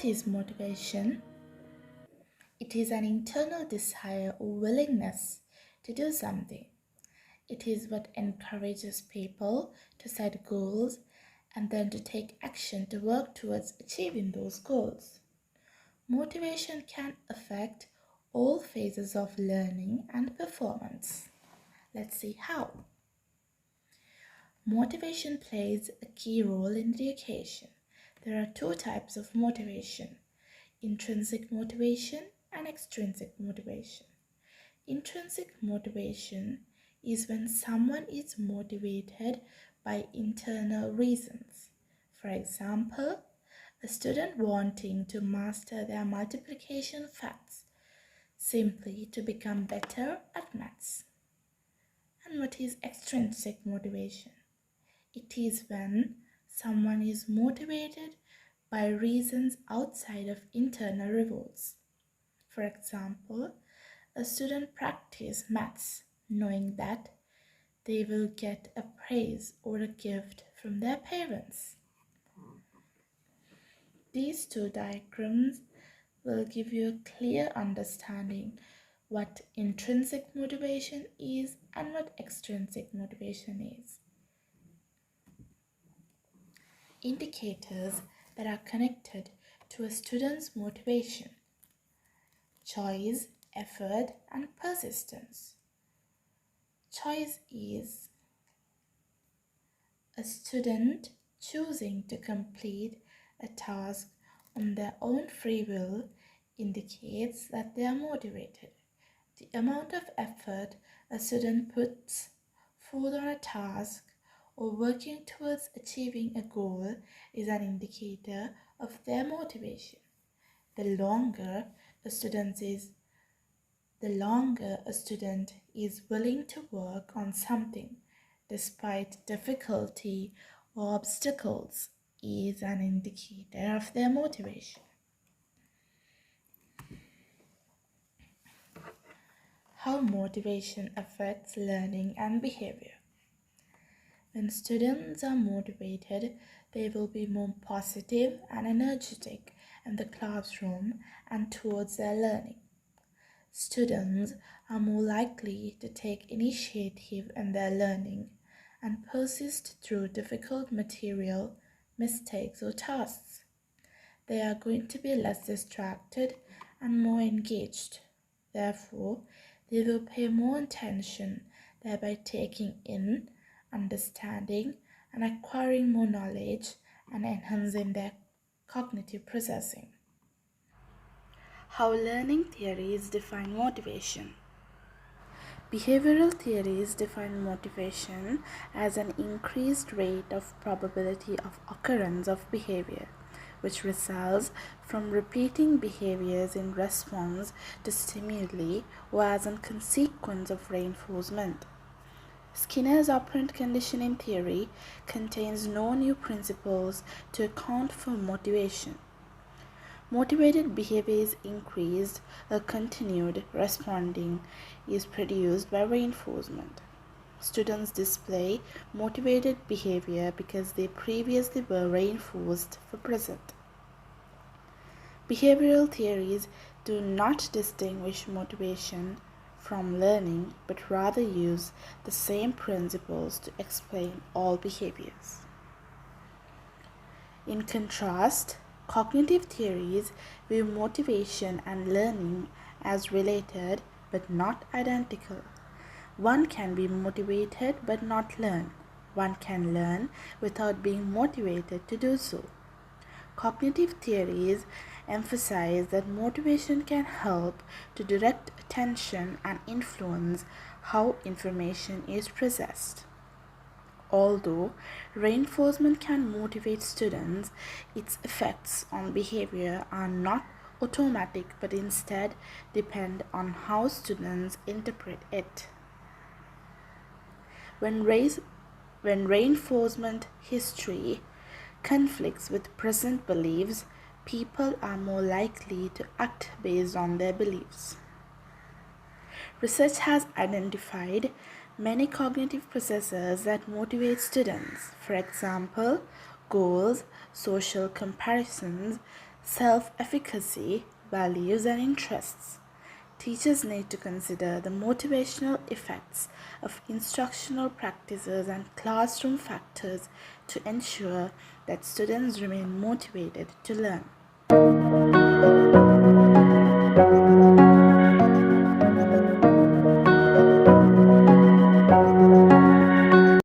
is motivation? It is an internal desire or willingness to do something. It is what encourages people to set goals and then to take action to work towards achieving those goals. Motivation can affect all phases of learning and performance. Let's see how. Motivation plays a key role in education. There are two types of motivation: intrinsic motivation and extrinsic motivation. Intrinsic motivation is when someone is motivated by internal reasons. For example, a student wanting to master their multiplication facts simply to become better at maths. And what is extrinsic motivation? It is when someone is motivated by reasons outside of internal rewards. For example, a student practices maths knowing that they will get a praise or a gift from their parents. These two diagrams will give you a clear understanding what intrinsic motivation is and what extrinsic motivation is. Indicators that are connected to a student's motivation: choice, effort, and persistence. Choice is a student choosing to complete a task on their own free will indicates that they are motivated. The amount of effort a student puts forth on a task or working towards achieving a goal is an indicator of their motivation. The longer a student is willing to work on something despite difficulty or obstacles is an indicator of their motivation. How motivation affects learning and behavior. When students are motivated, they will be more positive and energetic in the classroom and towards their learning. Students are more likely to take initiative in their learning and persist through difficult material, mistakes, or tasks. They are going to be less distracted and more engaged. Therefore, they will pay more attention, thereby taking in, understanding, and acquiring more knowledge and enhancing their cognitive processing. How learning theories define motivation. Behavioral theories define motivation as an increased rate of probability of occurrence of behavior, which results from repeating behaviors in response to stimuli or as a consequence of reinforcement. Skinner's operant conditioning theory contains no new principles to account for motivation. Motivated behavior is increased or continued responding is produced by reinforcement. Students display motivated behavior because they previously were reinforced for present. Behavioral theories do not distinguish motivation from learning, but rather use the same principles to explain all behaviors. In contrast, cognitive theories view motivation and learning as related but not identical. One can be motivated but not learn. One can learn without being motivated to do so. Cognitive theories emphasize that motivation can help to direct attention and influence how information is processed. Although reinforcement can motivate students, its effects on behavior are not automatic but instead depend on how students interpret it. When reinforcement history conflicts with present beliefs, people are more likely to act based on their beliefs. Research has identified many cognitive processes that motivate students. For example, goals, social comparisons, self-efficacy, values, and interests. Teachers need to consider the motivational effects of instructional practices and classroom factors to ensure that students remain motivated to learn.